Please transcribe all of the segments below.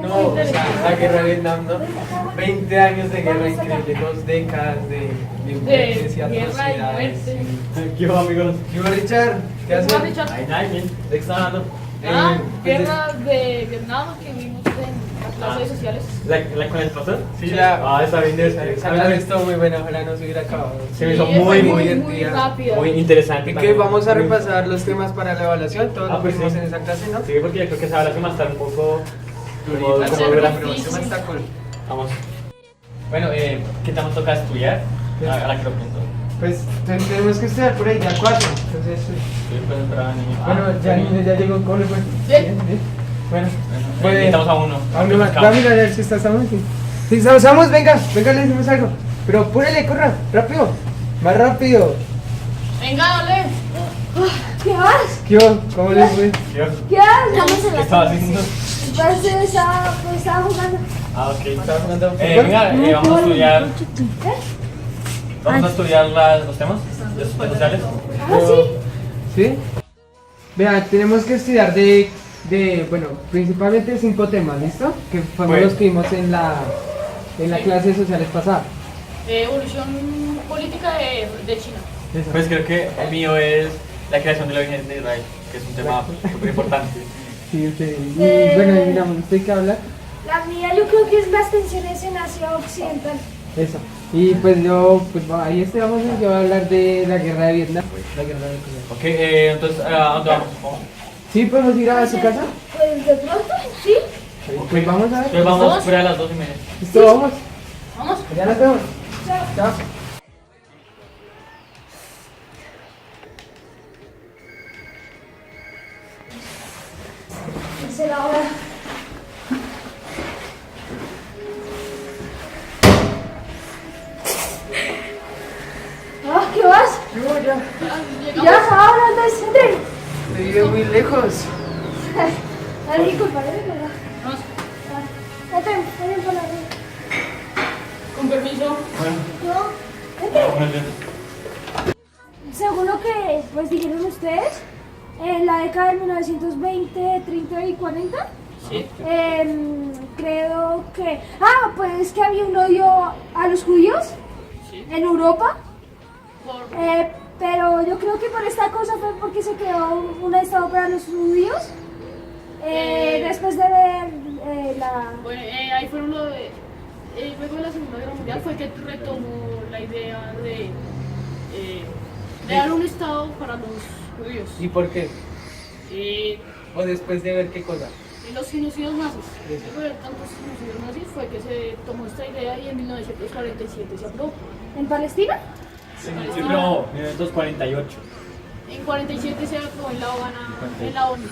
No, o sea, la guerra de Vietnam, ¿no? 20 años de guerra increíble, 2 décadas de muertes y guerra y atrocidades. muerte. ¿Qué hubo, amigos? ¿Qué hubo, Richard? ¿Qué haces? Hola, Richard. Ay, nada, bien. ¿De qué está hablando? Guerra de Vietnam que vimos en las redes sociales. ¿La con el pastor? Sí, la... Ah, está bien. Esa clase estuvo muy buena, ojalá no se hubiera acabado. Se me hizo Sí, muy, es muy divertida. rápida. Muy interesante. Y que también. vamos a repasar los temas para la evaluación, todo lo que pues vimos sí. en esa clase, ¿no? Sí, porque yo creo que esa habla que más estar un poco. Durita, como sí, gran- pero difícil. ese man está cool. Vamos. Bueno, ¿qué te nos toca estudiar? Ahora que lo pienso. Pues tenemos que estudiar por ahí, ya 4. Entonces, Sí, pues entraba niño. bueno, ya llegó, ¿cómo le fue? Bien. Bueno, Necesitamos a uno. a uno más. Va a mirar a ver si estamos aquí. Si estamos, venga, le decimos algo. Pero apúrele, corra, rápido, más rápido. Venga, dale. ¿Qué vas? ¿Qué hubo? ¿Cómo le fue? ¿Qué vas? Estamos en ¿Qué la estabas haciendo? Pues estaba jugando. Ah, ok. ¿Estaba jugando fútbol? Venga, vamos a estudiar. ¿Eh? Vamos a estudiar los temas de sociales. Ah, sí. ¿Sí? Vea, tenemos que estudiar bueno, principalmente 5 temas, ¿listo? Que fueron Bueno. los que vimos en la clase de sociales pasada. Evolución política de China. Eso. Pues creo que el mío es la creación de la Virgen de Israel, que es un tema súper importante. Sí, usted. Y bueno, miramos, ¿usted qué habla? La mía yo creo que es las tensiones en Asia Occidental. Eso. Y pues ahí vamos, yo voy a hablar de la guerra de Vietnam. La guerra de Vietnam. Ok, entonces, ¿a dónde vamos? ¿Sí podemos ir a su casa? Pues de pronto, sí. Pues vamos a ver. Entonces vamos fuera a las 2:30. ¿Listo? Vamos. Vamos. Ya nos vemos. Chao. Chao. Dice la hora. Ah, ¿qué vas? Yo ya. Ya, ahora antes, entre. Te vive muy lejos. Dale, disculpa, ¿verdad? Vamos. Entren por la red. Con permiso. No, entren. Según lo que pues dijeron ustedes, en la década de 1920, 30 y 40, Sí. creo que... Ah, pues que había un odio a los judíos Sí. en Europa, Por... pero yo creo que por esta cosa fue porque se creó un estado para los judíos, después de ver la... Bueno, ahí fueron lo de... luego de la Segunda Guerra Mundial fue que retomó la idea de dar un estado para los judíos. ¿Y por qué? Eh, ¿O después de ver qué cosa? En los genocidios nazis. Después de tantos genocidios nazis fue que se tomó esta idea y en 1947 se aprobó. ¿En Palestina? Sí, pero 1948. En 47 se aprobó en la ONU.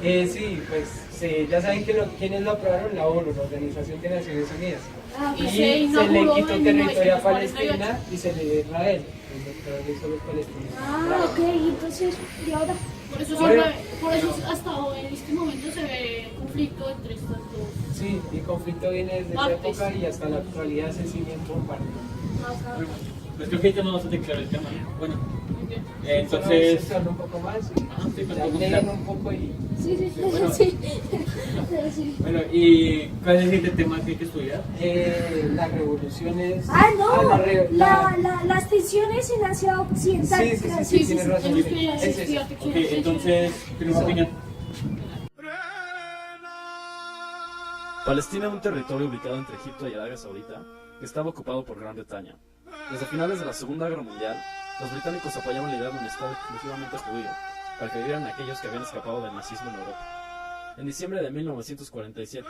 Sí, pues ya saben quiénes lo aprobaron, la ONU, la Organización de Naciones Unidas. Ah, Y Y se se le inauguró quitó en territorio a 1948. Palestina y se le dio a Israel. Entonces son los palestinos. Ah, ok, entonces, ¿y ahora? Por eso, Bueno. por eso hasta hoy, en este momento se ve conflicto entre estas dos. Sí, el conflicto viene desde esa Partes. época y hasta la actualidad se sigue en compartir. Pues creo que ahí tenemos bastante claro el tema. Bueno, Muy bien. entonces. Se habla un poco más y sí, pues, ya poco leen claro. un poco y... Sí, sí, Bueno. sí. Sí. Bueno, ¿y cuál es el siguiente tema que hay que estudiar? Las revoluciones... Ah, no, la- las tensiones en Asia Occidental. Sí, sí, sí, Sí, sí, tienes sí, razón. tenemos que Es eso. estudiar Ok, textos. entonces, primera opinión. Palestina, un territorio ubicado entre Egipto y Arabia Saudita, estaba ocupado por Gran Bretaña. Desde finales de la Segunda Guerra Mundial, los británicos apoyaban la idea de un Estado exclusivamente judío, para que vivieran aquellos que habían escapado del nazismo en Europa. En diciembre de 1947,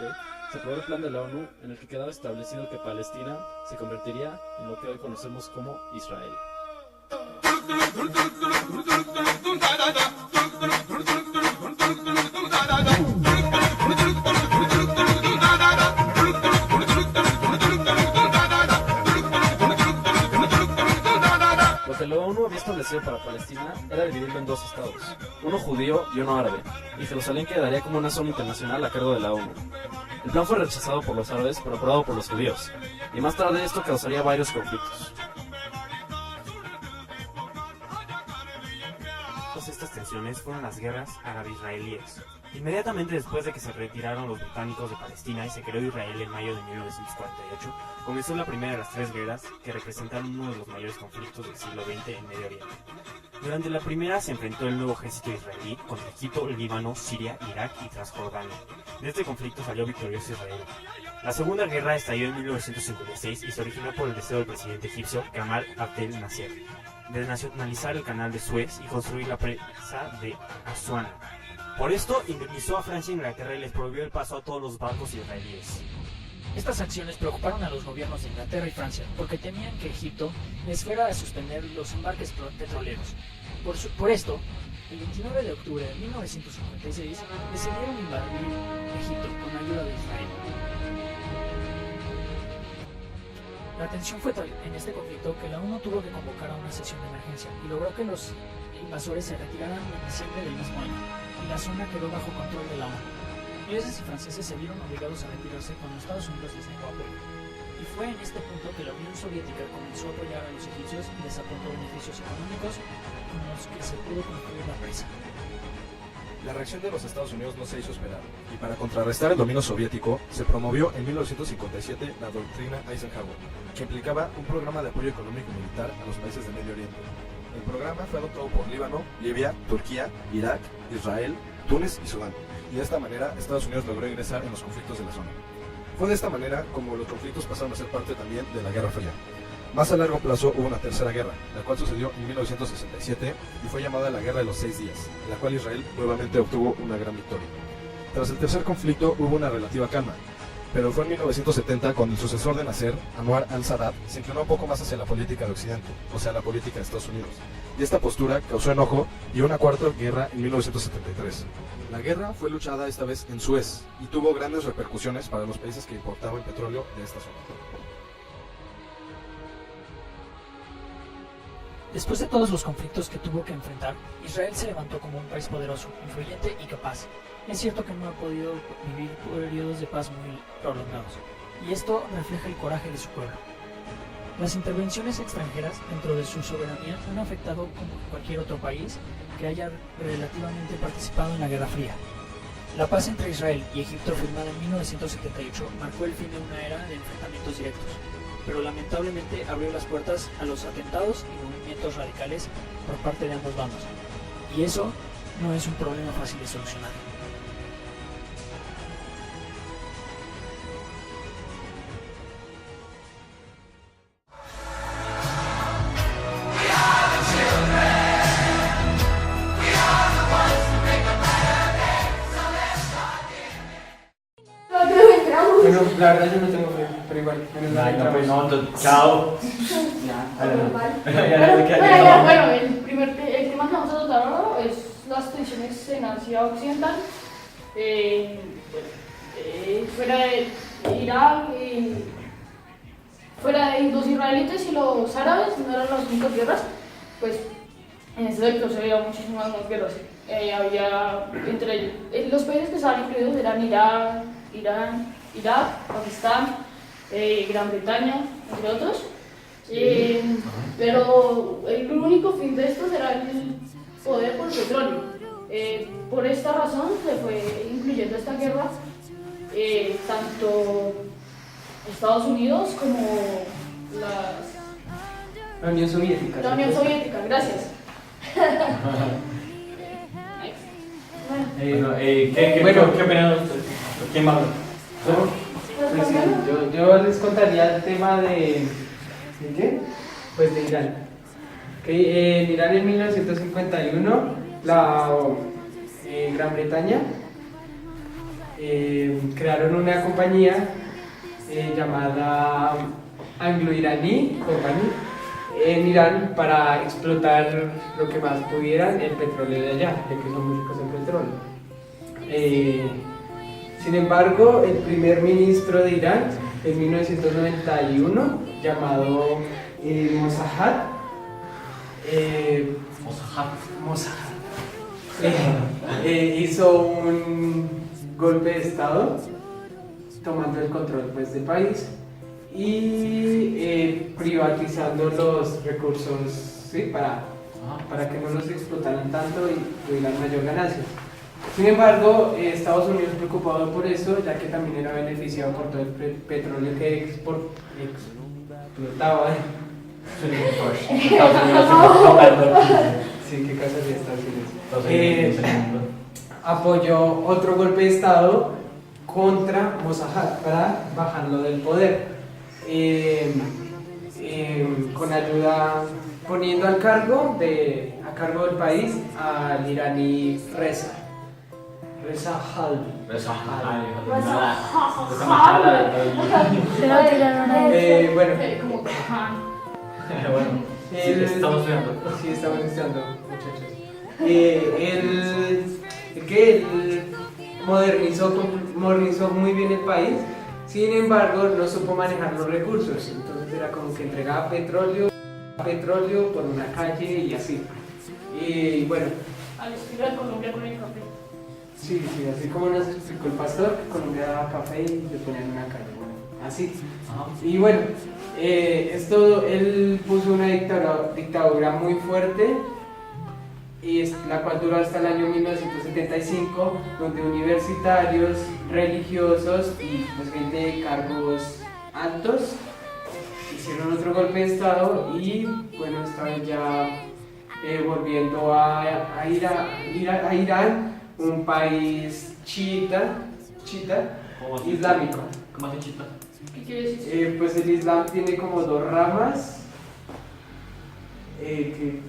se aprobó el plan de la ONU en el que quedaba establecido que Palestina se convertiría en lo que hoy conocemos como Israel. Lo que la ONU había establecido para Palestina era dividirlo en 2 estados, uno judío y uno árabe, y Jerusalén quedaría como una zona internacional a cargo de la ONU. El plan fue rechazado por los árabes, pero aprobado por los judíos, y más tarde esto causaría varios conflictos. Todas estas tensiones fueron las guerras árabe-israelíes, Inmediatamente después de que se retiraron los británicos de Palestina y se creó Israel en mayo de 1948, comenzó la primera de las tres guerras que representaron uno de los mayores conflictos del siglo XX en Medio Oriente. Durante la primera se enfrentó el nuevo ejército israelí contra Egipto, Líbano, Siria, Irak y Transjordania. De este conflicto salió victorioso Israel. La segunda guerra estalló en 1956 y se originó por el deseo del presidente egipcio Gamal Abdel Nasser de nacionalizar el canal de Suez y construir la presa de Asuana. Por esto, indemnizó a Francia e Inglaterra y les prohibió el paso a todos los barcos israelíes. Estas acciones preocuparon a los gobiernos de Inglaterra y Francia porque temían que Egipto les fuera a suspender los embarques petroleros. Por esto, el 29 de octubre de 1956 decidieron invadir Egipto con ayuda de Israel. La tensión fue tal en este conflicto que la ONU tuvo que convocar a una sesión de emergencia y logró que los invasores se retiraran en diciembre del mismo año, y la zona quedó bajo control de la ONU. Ingleses y franceses se vieron obligados a retirarse cuando Estados Unidos les negó apoyo. Y fue en este punto que la Unión Soviética comenzó a apoyar a los egipcios y les aportó beneficios económicos con los que se pudo construir la presa. La reacción de los Estados Unidos no se hizo esperar, y para contrarrestar el dominio soviético, se promovió en 1957 la doctrina Eisenhower, que implicaba un programa de apoyo económico y militar a los países de Medio Oriente. El programa fue adoptado por Líbano, Libia, Turquía, Irak, Israel, Túnez y Sudán, y de esta manera Estados Unidos logró ingresar en los conflictos de la zona. Fue de esta manera como los conflictos pasaron a ser parte también de la Guerra Fría. Más a largo plazo hubo una tercera guerra, la cual sucedió en 1967 y fue llamada la Guerra de los 6 días, en la cual Israel nuevamente obtuvo una gran victoria. Tras el tercer conflicto hubo una relativa calma, pero fue en 1970 cuando el sucesor de Nasser, Anwar al-Sadat, se inclinó un poco más hacia la política de Occidente, o sea, la política de Estados Unidos, y esta postura causó enojo y una cuarta guerra en 1973. La guerra fue luchada esta vez en Suez y tuvo grandes repercusiones para los países que importaban petróleo de esta zona. Después de todos los conflictos que tuvo que enfrentar, Israel se levantó como un país poderoso, influyente y capaz. Es cierto que no ha podido vivir periodos de paz muy prolongados, y esto refleja el coraje de su pueblo. Las intervenciones extranjeras dentro de su soberanía han afectado como cualquier otro país que haya relativamente participado en la Guerra Fría. La paz entre Israel y Egipto firmada en 1978 marcó el fin de una era de enfrentamientos directos, pero lamentablemente abrió las puertas a los atentados y movimientos radicales por parte de ambos bandos, y eso no es un problema fácil de solucionar. Bueno, la verdad yo no tengo fe, pero igual. Ay, no, pues no, chao. Bueno, el tema que vamos a tratar ahora es las tensiones en Asia Occidental. Fuera de Irak, fuera de los israelitas y los árabes, no eran las únicas guerras, pues en este sector se veía muchísimas más guerras. Había entre ellos, los países que estaban incluidos eran Irán, Irak, Pakistán, Gran Bretaña, entre otros. Pero el único fin de estos era el poder por el petróleo. Por esta razón se fue incluyendo esta guerra tanto Estados Unidos como la Unión Soviética. La Unión Soviética, gracias. ¿Qué opinan ustedes? ¿Quién va a hablar? Pues sí, yo les contaría el tema ¿de qué? Pues de Irán. En Irán en 1951, la Gran Bretaña crearon una compañía llamada Anglo-Iraní Company en Irán para explotar lo que más pudieran el petróleo de allá, ya que son muy ricos en petróleo. Sin embargo, el primer ministro de Irán en 1991, llamado Mossad, hizo un golpe de estado tomando el control pues, del país y privatizando los recursos, ¿sí? para que no los explotaran tanto y tuvieran mayor ganancia. Sin embargo, Estados Unidos preocupado por eso, ya que también era beneficiado por todo el petróleo que explotaba. Sí, qué casa de Estados Unidos. Apoyó otro golpe de Estado contra Mossadegh para bajarlo del poder. Con ayuda, poniendo a cargo del país al iraní Reza Pahlavi. Bueno, Como Khan. Bueno, sí, estamos estudiando. Sí, estamos estudiando, muchachos. Él modernizó muy bien el país, sin embargo, no supo manejar los recursos. Entonces era como que entregaba petróleo por una calle y así. Y bueno, Al estilo de Colombia con el café. sí, así como nos explicó el pastor, que Colombia daba café y le ponían una calle. Bueno, así. Y bueno, él puso una dictadura muy fuerte, la cual duró hasta el año 1975, donde universitarios, religiosos y pues, gente de cargos altos hicieron otro golpe de Estado y bueno, esta vez ya volviendo a Irán, un país chiita islámico. ¿Cómo hace chita? ¿Qué quiere decir? Pues el Islam tiene como dos ramas. El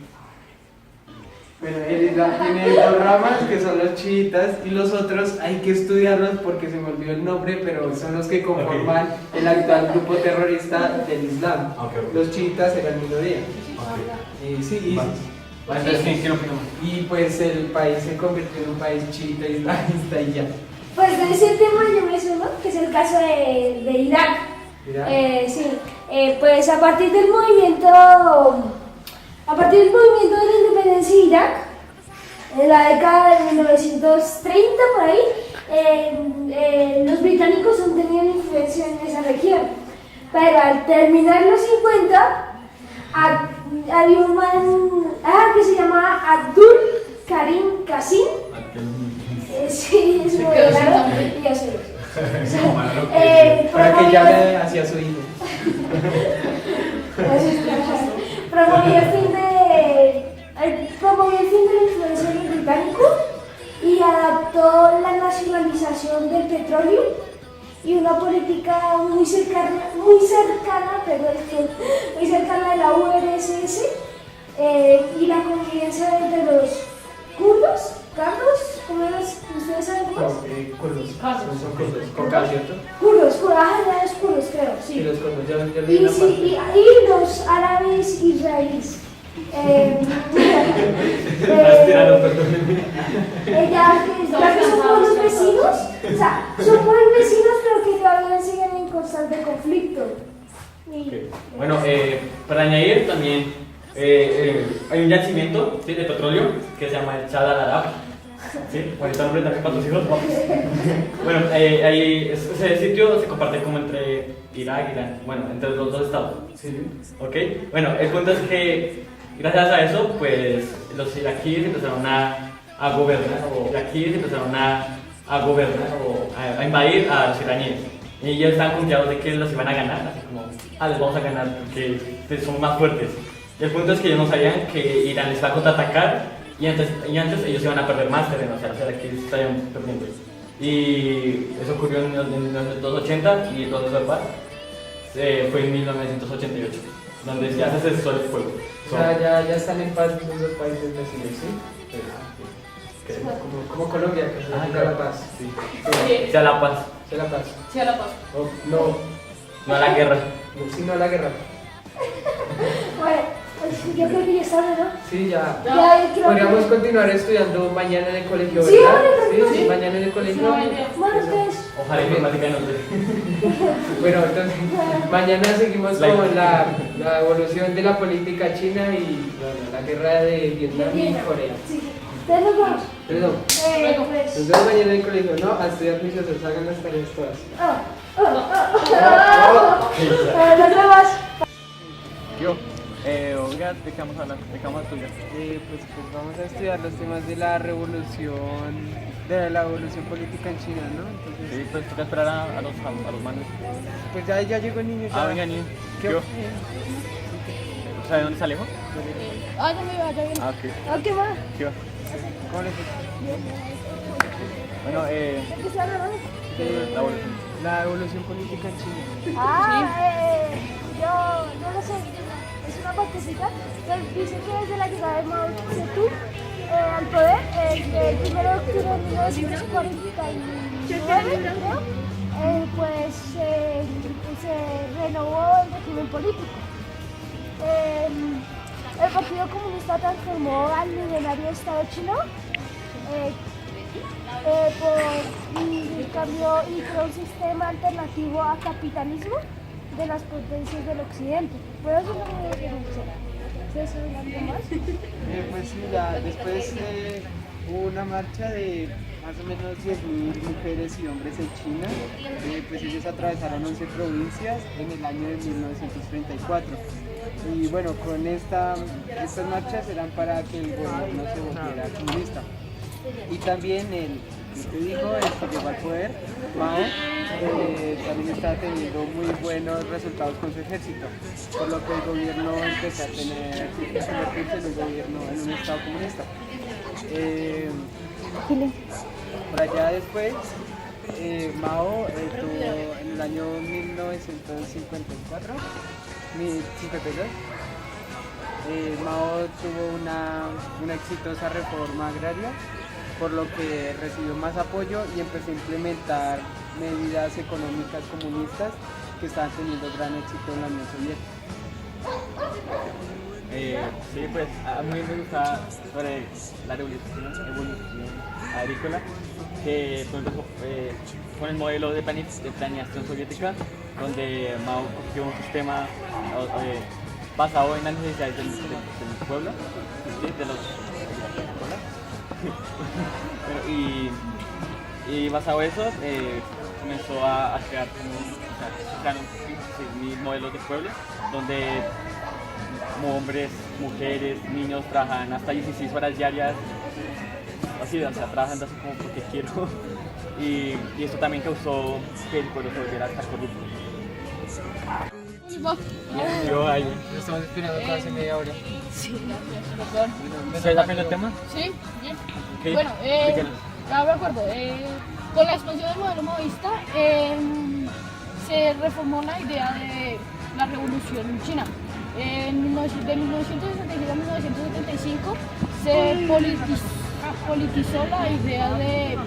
Islam tiene dos ramas que son los chiitas y los otros hay que estudiarlos porque se me olvidó el nombre, pero son los que conforman el actual grupo terrorista del Islam. Los chiitas eran minoría. Entonces, ¿qué opinamos? Y pues el país se convirtió en un país chiita islamista y ya. Pues de ese tema yo me sumo, que es el caso de Irak. Sí, pues a partir del movimiento de la independencia de Irak, en la década de 1930 por ahí, los británicos no tenían influencia en esa región. Pero al terminar los 50, había un man que se llamaba Abdul Karim Qasim. Sí, es muy raro, y yo sé. Para que llame hacia su hijo. Promovió el fin de la influencia del británico y adaptó la nacionalización del petróleo y una política muy cercana de la URSS y la convivencia entre los kurdos. ¿Carlos? ¿Cómo eran? ¿Ustedes saben cómo es? Kurdos. Son kurdos. Con K, ¿cierto? Kurdos, los kurdos creo, sí. Sí, los kurdos. Yo Y, leí una sí, parte. y los árabes israelíes. Ya que son pueblos vecinos, o sea, son pueblos vecinos pero que todavía siguen en constante conflicto. Bueno, para añadir también hay un yacimiento de petróleo que se llama el Chad al-Arab. Sí, bonito nombre también para tus hijos. Bueno, ese sitio se comparte como entre Irak y Irán, bueno, entre los dos estados. Sí. ¿Ok? Bueno, el punto es que gracias a eso, pues los iraquíes empezaron a gobernar, a invadir a los iraníes. Y ellos estaban confiados de que los iban a ganar, así como, les vamos a ganar porque somos más fuertes. Y el punto es que ellos no sabían que Irán les iba a contraatacar y antes ellos iban a perder más terreno, o sea, los iraquíes estaban perdiendo. Y eso ocurrió en 1980 y el proceso de paz fue en 1988, donde ya se cesó el fuego. O sea, ya están en paz los dos países vecinos, ¿sí? Como Colombia, que se dedica a la paz. Sí. Sea la paz. Sea la paz. Sí, a la paz. No No a la guerra. sino a la guerra. Bueno, pues yo creo que ya está, ¿no? Sí, ya. Creo Podríamos que... continuar estudiando mañana en el colegio, Sí, ¿verdad? vale, Sí, mañana en el colegio. Bueno, pues... Ojalá informática no te. Bueno, entonces mañana seguimos con la evolución de la política china y la guerra de Vietnam y Corea. Sí. Entonces nos vamos. Perdón. Pues... Nos vemos mañana en el colegio, ¿no? A estudiar juiciosos, hagan las tareas todas. Nos vemos. Yo, Oiga, ¿de qué vamos a hablar? ¿De qué vamos a estudiar? Pues vamos a estudiar los temas de la revolución, de la evolución política en China, ¿no? Entonces, Sí, pues toca esperar a los manes. pues ya llegó el niño. Ya. Venga, niño. ¿Qué? ¿Sabe dónde está Alejo? Ah, ya me iba, ya viene. Ok. ¿A qué va? ¿Qué va? ¿Cómo le fue? Bueno, ¿De qué está hablando? la evolución. La evolución política en China. Yo no sé, es una partecita que dice que desde la llegada de Mao Zedong al poder, el 1 de octubre de 1949, creo, pues se renovó el régimen político. El Partido Comunista transformó al milenario Estado chino y cambió y creó un sistema alternativo a capitalismo de las potencias del occidente. Por eso no me referencia. ¿Ustedes saben algo más? Pues sí, ya después hubo una marcha de más o menos 10.000 mujeres y hombres en China. Pues ellos atravesaron 11 provincias en el año de 1934. Y bueno, con estas marchas eran para que el gobierno se volviera comunista. Y también el que dijo, el que llegó al poder, Mao, también está teniendo muy buenos resultados con su ejército, por lo que el gobierno empezó a convertirse en un gobierno, en un estado comunista. Por allá después, Mao tuvo en el año 1952, Mao tuvo una exitosa reforma agraria, por lo que recibió más apoyo y empezó a implementar medidas económicas comunistas que estaban teniendo gran éxito en la Unión Soviética. Sí, pues a mí me gusta sobre la evolución agrícola, que por ejemplo, con el modelo de planeación soviética, donde Mao cogió un sistema basado en las necesidades del pueblo, ¿sí? De los y basado en eso, comenzó a crear mis modelos de pueblo, donde como hombres, mujeres, niños trabajan hasta 16 horas diarias, así, o sea, trabajan así como porque quiero, y esto también causó que el pueblo se volviera hasta corrupto. Yo ahí. Lo estamos esperando casi media hora. Sí, perdón. ¿Ustedes aprenden el tema? Sí, bien. ¿Qué? Bueno, ya me acuerdo. Con la expansión del modelo maoísta se reformó la idea de la revolución china. De 1966 a 1975 se politizó la idea de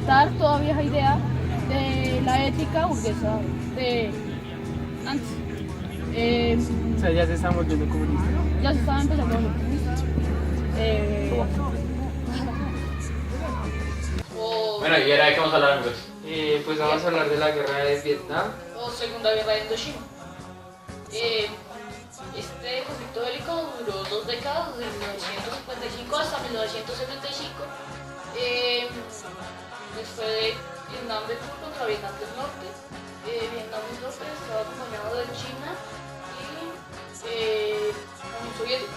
dar todavía esa idea de la ética burguesa de antes. O sea, ya se están volviendo comunistas. Ya se estaban empezando a volver comunistas. Bueno, ¿y ahora de qué vamos a hablar, amigos? Pues vamos a hablar de la guerra de Vietnam. O Segunda Guerra de Indochina. Este conflicto bélico duró 2 décadas, de 1955 hasta 1975. Después de Vietnam del Sur contra Vietnam del Norte. Vietnam del Norte estaba acompañado de China y la Unión Soviética.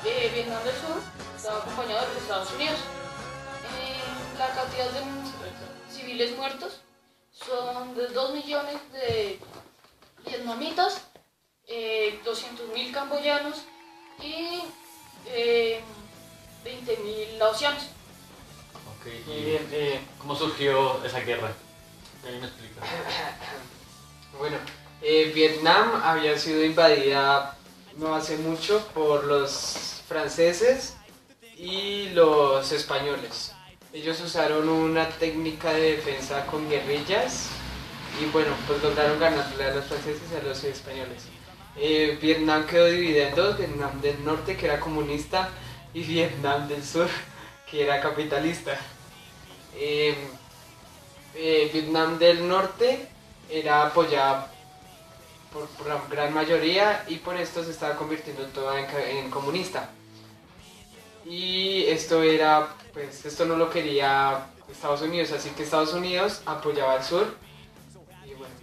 Vietnam del Sur estaba acompañado de los Estados Unidos. La cantidad de civiles muertos son de 2 millones de vietnamitas, 200.000 camboyanos y 20.000 laosianos. Ok, y bien, ¿cómo surgió esa guerra? ¿Alguien me explica? Bueno, Vietnam había sido invadida no hace mucho por los franceses y los españoles. Ellos usaron una técnica de defensa con guerrillas y bueno, pues lograron ganarle a los franceses y a los españoles. Vietnam quedó dividida en dos: Vietnam del Norte, que era comunista, y Vietnam del Sur, que era capitalista. Vietnam del Norte era apoyada por la gran mayoría y por esto se estaba convirtiendo toda en comunista. Y esto no lo quería Estados Unidos, así que Estados Unidos apoyaba al sur. Y bueno,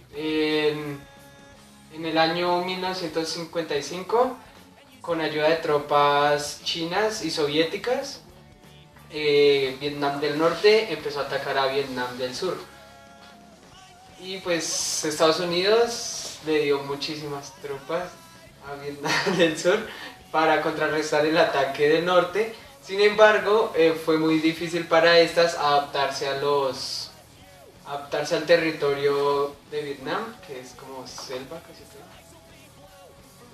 en el año 1955 con ayuda de tropas chinas y soviéticas, Vietnam del Norte empezó a atacar a Vietnam del Sur. Y pues Estados Unidos le dio muchísimas tropas a Vietnam del Sur para contrarrestar el ataque del norte. Sin embargo, fue muy difícil para estas adaptarse al territorio de Vietnam, que es como selva casi todo.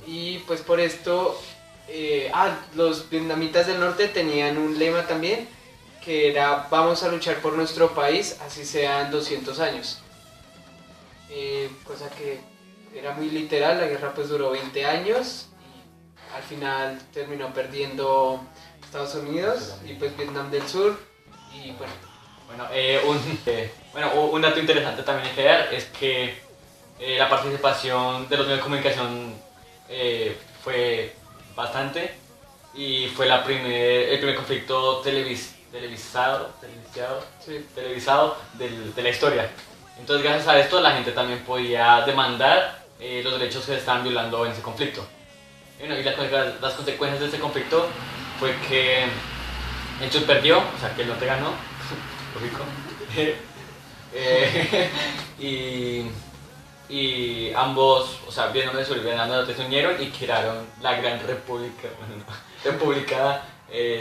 Y pues por esto, los vietnamitas del norte tenían un lema también, que era: vamos a luchar por nuestro país, así sean 200 años. Cosa que era muy literal. La guerra pues duró 20 años y al final terminó perdiendo Estados Unidos y pues Vietnam del Sur. Y Bueno, un dato interesante también hay que dar es que la participación de los medios de comunicación fue bastante, y fue el primer conflicto televisado de la historia. Entonces, gracias a esto, la gente también podía demandar los derechos que se estaban violando en ese conflicto. Y las consecuencias de este conflicto fue que el sur perdió, o sea, que el norte ganó, lógico. Y ambos, o sea, Vietnam del Sur y Vietnam del Norte se unieron y crearon la Gran República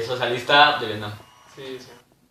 Socialista de Vietnam. sí, sí.